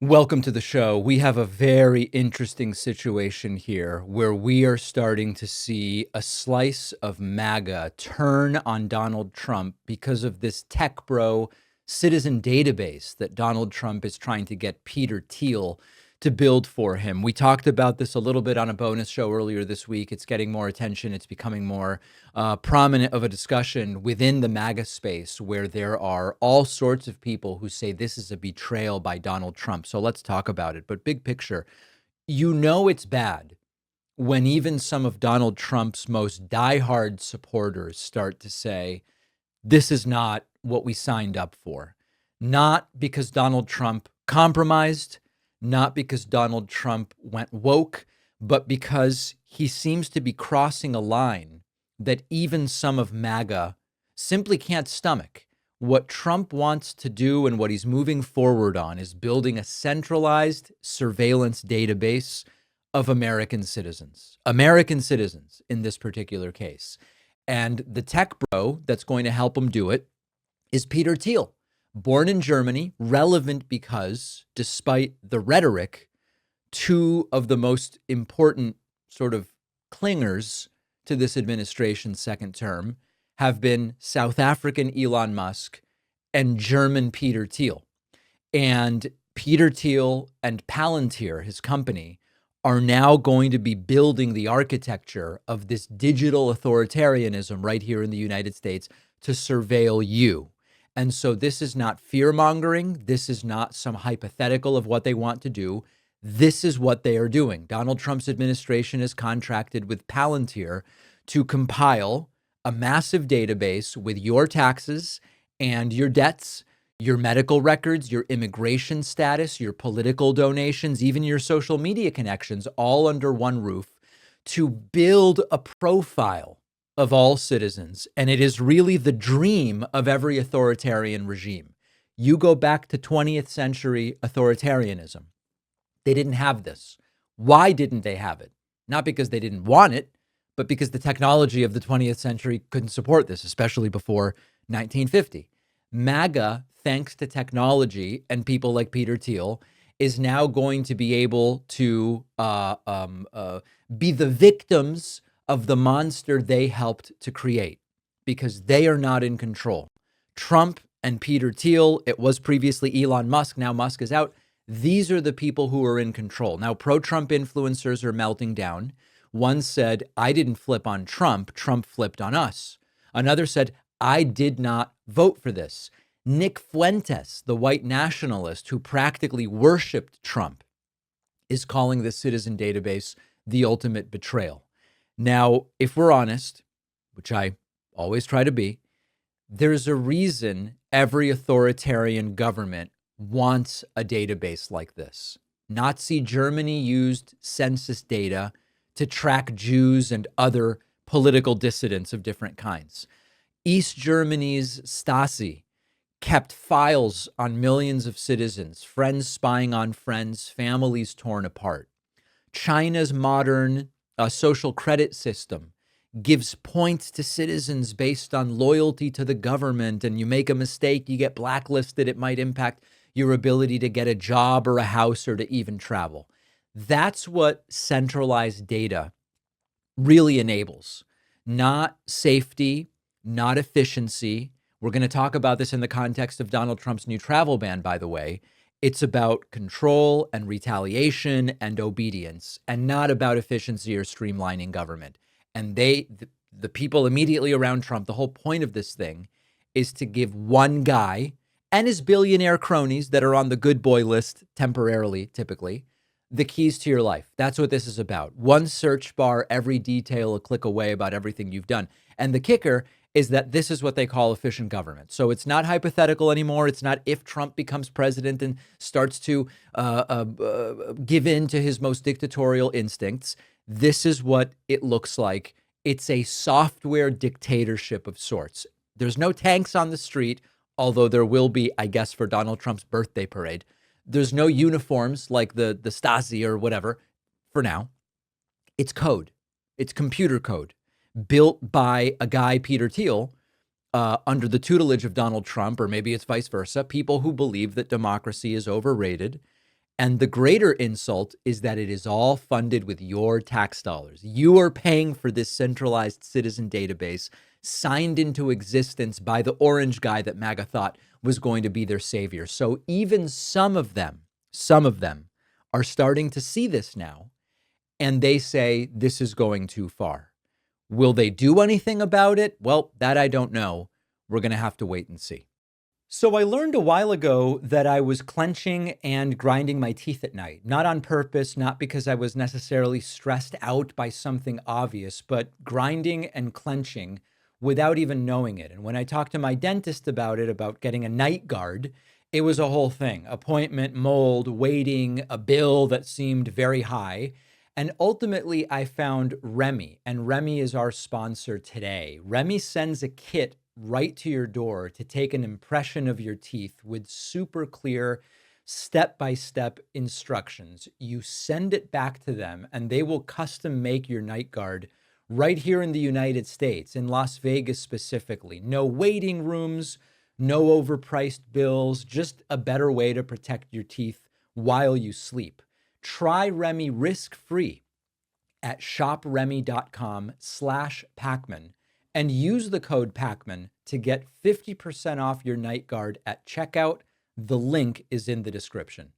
Welcome to the show. We have a very interesting situation here where we are starting to see a slice of MAGA turn on Donald Trump because of this tech bro citizen database that Donald Trump is trying to get Peter Thiel to build for him. We talked about this a little bit on a bonus show earlier this week. It's getting more attention. It's becoming more prominent of a discussion within the MAGA space where there are all sorts of people who say this is a betrayal by Donald Trump. So let's talk about it. But big picture, it's bad when even some of Donald Trump's most diehard supporters start to say, this is not what we signed up for. Not because Donald Trump compromised, not because Donald Trump went woke, but because he seems to be crossing a line that even some of MAGA simply can't stomach. What Trump wants to do and what he's moving forward on is building a centralized surveillance database of American citizens in this particular case. And the tech bro that's going to help him do it is Peter Thiel, born in Germany, relevant because, despite the rhetoric, two of the most important sort of clingers to this administration's second term have been South African Elon Musk and German Peter Thiel. And Peter Thiel and Palantir, his company, are now going to be building the architecture of this digital authoritarianism right here in the United States to surveil you. And so this is not fear-mongering. This is not some hypothetical of what they want to do. This is what they are doing. Donald Trump's administration is contracted with Palantir to compile a massive database with your taxes and your debts, your medical records, your immigration status, your political donations, even your social media connections, all under one roof to build a profile of all citizens. And it is really the dream of every authoritarian regime. You go back to 20th century authoritarianism. They didn't have this. Why didn't they have it? Not because they didn't want it, but because the technology of the 20th century couldn't support this, especially before 1950. MAGA, thanks to technology and people like Peter Thiel, is now going to be able to be the victims of the monster they helped to create, because they are not in control. Trump and Peter Thiel, it was previously Elon Musk, now Musk is out. These are the people who are in control. Now, pro-Trump influencers are melting down. One said, I didn't flip on Trump, Trump flipped on us. Another said, I did not vote for this. Nick Fuentes, the white nationalist who practically worshiped Trump, is calling the citizen database the ultimate betrayal. Now, if we're honest, which I always try to be, there's a reason every authoritarian government wants a database like this. Nazi Germany used census data to track Jews and other political dissidents of different kinds. East Germany's Stasi kept files on millions of citizens, friends spying on friends, families torn apart. China's modern social credit system gives points to citizens based on loyalty to the government, and you make a mistake, you get blacklisted, it might impact your ability to get a job or a house or to even travel. That's what centralized data really enables. Not safety, not efficiency. We're going to talk about this in the context of Donald Trump's new travel ban, by the way. It's about control and retaliation and obedience, and not about efficiency or streamlining government. And the people immediately around Trump, the whole point of this thing is to give one guy and his billionaire cronies that are on the good boy list temporarily, typically, the keys to your life. That's what this is about. One search bar, every detail, a click away about everything you've done. And the kicker is that this is what they call efficient government. So it's not hypothetical anymore. It's not if Trump becomes president and starts to give in to his most dictatorial instincts. This is what it looks like. It's a software dictatorship of sorts. There's no tanks on the street, although there will be, I guess, for Donald Trump's birthday parade. There's no uniforms like the Stasi or whatever for now. It's code. It's computer code built by a guy, Peter Thiel, under the tutelage of Donald Trump, or maybe it's vice versa, people who believe that democracy is overrated And the greater insult is that it is all funded with your tax dollars. You are paying for this centralized citizen database signed into existence by the orange guy that MAGA thought was going to be their savior. So even some of them are starting to see this now, and they say this is going too far. Will they do anything about it? Well, that I don't know. We're going to have to wait and see. So I learned a while ago that I was clenching and grinding my teeth at night, not on purpose, not because I was necessarily stressed out by something obvious, but grinding and clenching without even knowing it. And when I talked to my dentist about it, about getting a night guard, it was a whole thing: appointment, mold, waiting, a bill that seemed very high. And ultimately, I found Remy, and Remy is our sponsor today. Remy sends a kit right to your door to take an impression of your teeth with super clear step-by-step instructions. You send it back to them, and they will custom make your night guard right here in the United States, in Las Vegas specifically. No waiting rooms, no overpriced bills, just a better way to protect your teeth while you sleep. Try Remy risk-free at shopremy.com/Pacman and use the code Pacman to get 50% off your night guard at checkout. The link is in the description.